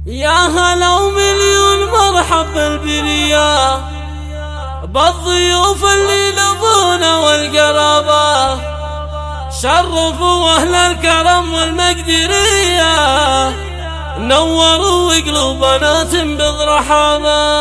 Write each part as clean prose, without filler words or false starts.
يا هلا ومليون مرحب بالبرية، بالضيوف اللي لبونا والقرابة، شرفوا أهل الكرم والمقدرية، نوروا قلوبنا بالرحابة.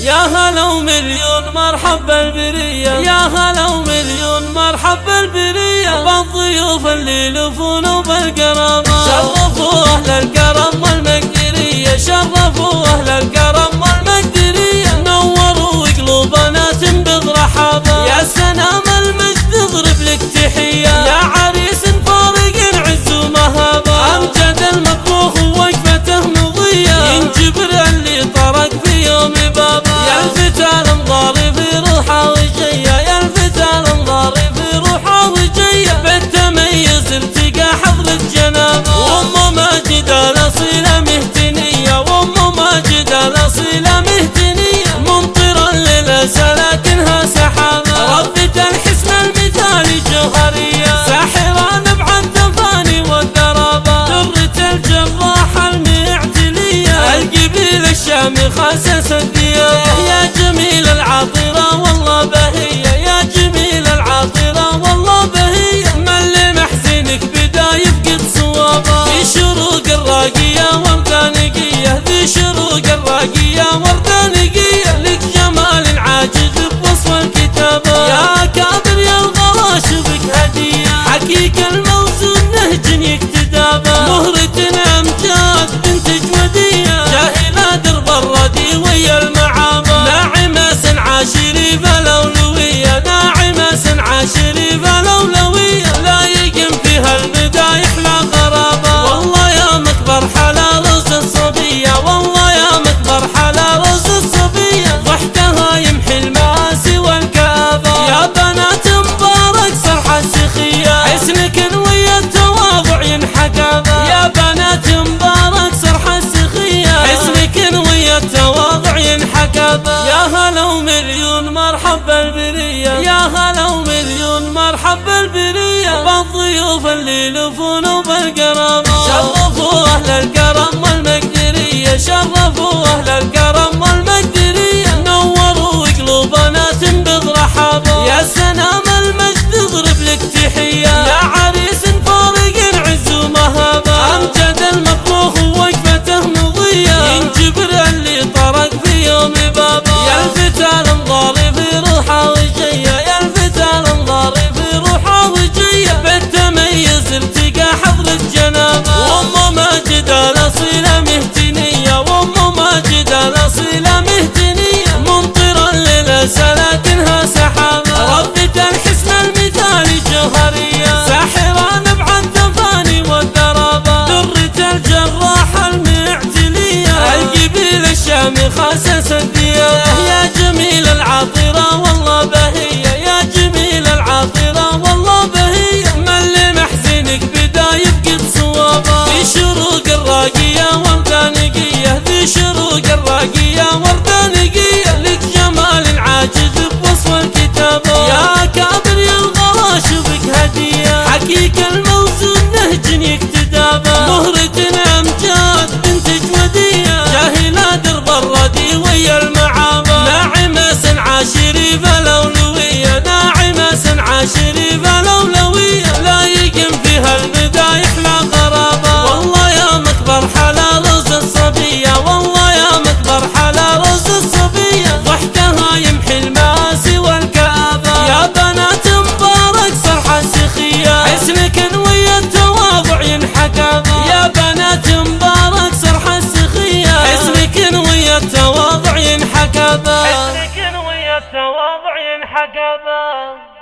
يا هلا ومليون مرحب بالبرية، يا هلا ومليون مرحب بالبرية، بالضيوف اللي لفونا بالقرابة، شرفوا أهل الكرم والمقدرية، شرفوا أهل الكرم والمقدرية، نوروا قلوبنا بالرحابة. يا سلام المجد اضرب لك تحية، يا عريس فارق العز ومهابة، أمجد المطبوخ ووقفته مضية، ينجبر اللي طرق في يوم بابا. يا الفتى المضاري في روحه وجيه، يا الفتى المضاري في روحه وجيه، بالتميز ارتقى حضرة جنابه، وام ماجد الاصيلة مهتنية، وام ماجد الاصيلة مهتنية، ممطرا لسلاكنها سحابة، ربة الحسن المثالي جوهرية، ساحرة نبع التفاني والدرابة، درة الجراحة المعتلية، القبيل الشامي خاسس الديار. يا جميل العاطرة والله بهية، يا جميل العاطرة والله بهية، من لمحزنك بدا يفقد صوابه، في شروق الراقية وردانقية، في شروق الراقية وردانقية، لك جمال عاجز بوصف الكتابة. يا كابر يا الغلا شبك هدية، حقيق الموزون نهج يكتدابه، مهرة امجاد بنت جودية، جاهلة درب الردي ويا المعابة، ناعمة سنعة شريفة الأولوية، ناعمة سنعة شريفة الأولوية، لا يقم فيها المدايح لا غرابة. والله يا مكبر حلا رز الصبية، والله يا مكبر حلا رز الصبية، ضحكها يمحي المآسي والكآبة. يا بنات مبارك صرحة السخية، حسنك ويا التواضع ينحكى بها، يا بنات مبارك صرحة السخية، حسنك ويا التواضع ينحكى بها. يا هلا ومليون مرحب بالبرية، يا هلا ومليون مرحب بالبرية، بالضيوف اللي لفونا بالقرابة، شرفوا أهل الكرم والمقدرية، شرفوا أهل الكرم والمقدرية، نوروا قلوبنا بالرحابة. يا سلام المجد اضرب لك تحية، يا عريس فارق العز ومهابة، أمجد المطبوخ ووقفته مضية، ينجبر اللي طرق في يوم بابا. يا الفتى المضاري في روحه وجيه، يا الفتى المضاري في روحه وجيه، بالتميز ارتقى حضرة جنابه، وام ماجد الاصيلة مهتنية، وام ماجد الاصيلة مهتنية، ممطرا لسلاكنها سحابة، ربة الحسن المثالي جوهرية، ساحرة نبع التفاني والدرابة، درة الجراحة المعتلية، القبيل الشامي خاسس الديار. يا جميل العاطرة والله بهية، يا جميل العاطرة والله بهية، من لمحزنك بدا يفقد صوابه، في شروق الراقية وردانقية، في شروق الراقية وردانقية، لك جمال عاجز بوصف الكتابة. يا كابر يا الغلا شبك هدية، حقيق الموزون نهج يكتدابه، مهرة امجاد بنت جودية، جاهلة درب الردي ويا المعابة، ناعمة سنعة شريفة الأولوية، ناعمة سنعة شريفة الأولوية، لا يقم فيها المدايح لا غرابة. والله يا مكبر حلا رز الصبية، والله يا مكبر حلا رز الصبية، ضحكها يمحي المآسي والكآبة. يا بنات مبارك صرحة السخية، حسنك ويا التواضع ينحكى بها، يا بنات مبارك صرحة السخية، حسنك ويا التواضع ينحكى بها، حسنك ويا التواضع ينحكى بها.